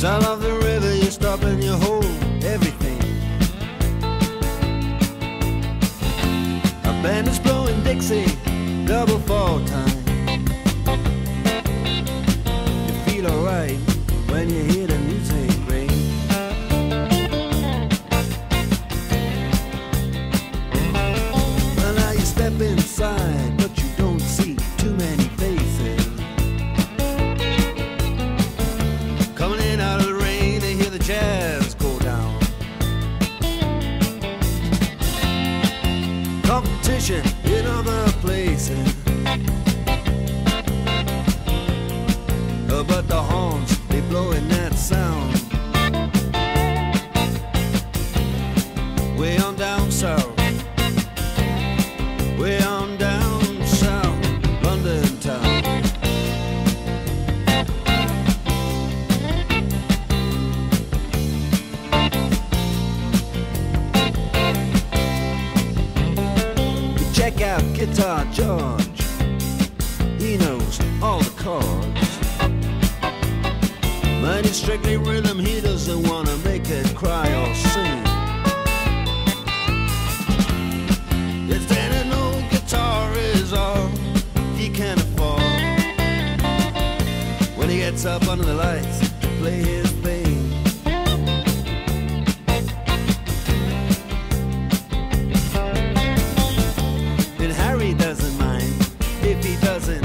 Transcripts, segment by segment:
Sound of the river, you stop and you hold everything. A band is blowing Dixie, double fall time. You feel alright when you hear the music ring. Well, now you step inside, but you don't see too many faces. Coming in out of the rain, they hear the jazz go down. Competition in other places, but the horns, they blowing that sound. Way on down south, way on down south, London town. You check out Guitar George, he knows all the chords. But it's strictly rhythm, he doesn't want to make it cry or sing. If then an old guitar is all he can afford, when he gets up under the lights to play his thing. And Harry doesn't mind if he doesn't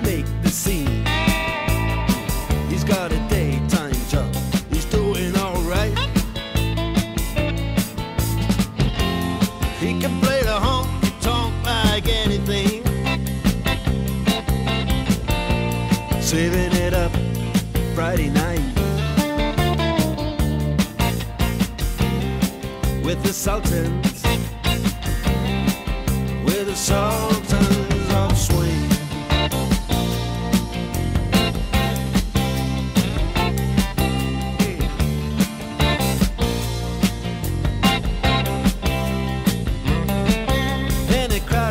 make the scene. He's got a daytime job, he's doing alright. He can play the honky-tonk like anything, saving it up Friday night with the Sultans, with the Sultans of Swing.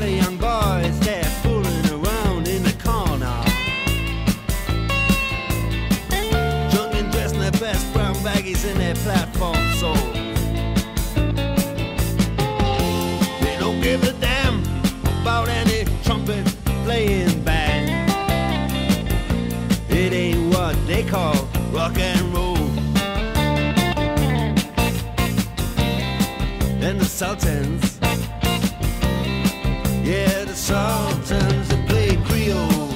Young boys, they're fooling around in the corner, drunk and dressed in their best brown baggies in their platform soles. They don't give a damn about any trumpet playing band. It ain't what they call rock and roll. And the Sultans, yeah, the Sultans, they play Creole.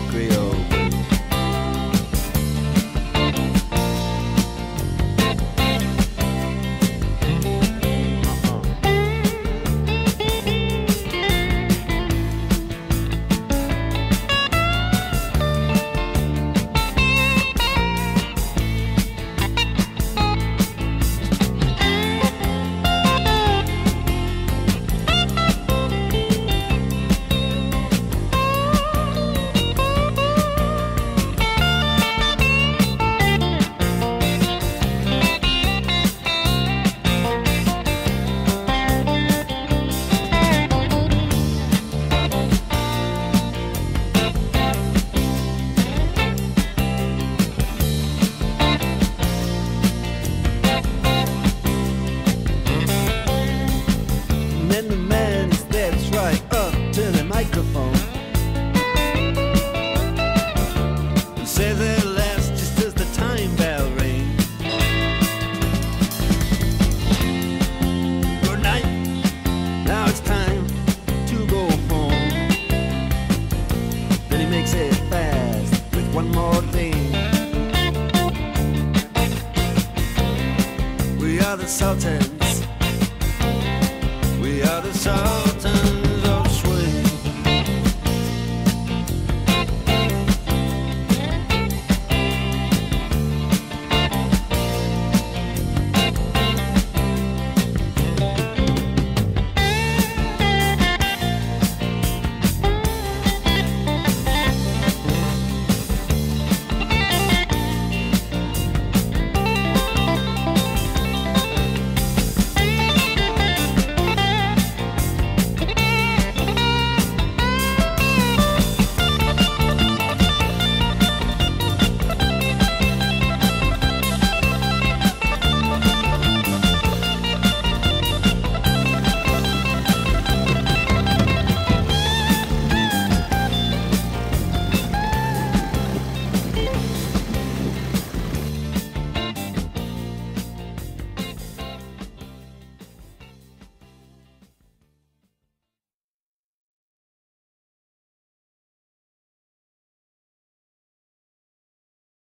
Creole. And then the man steps right up to the microphone and says at last, just as the time bell rings, good night, now it's time to go home. Then he makes it fast with one more thing. We are the Sultans, we are the Sultans.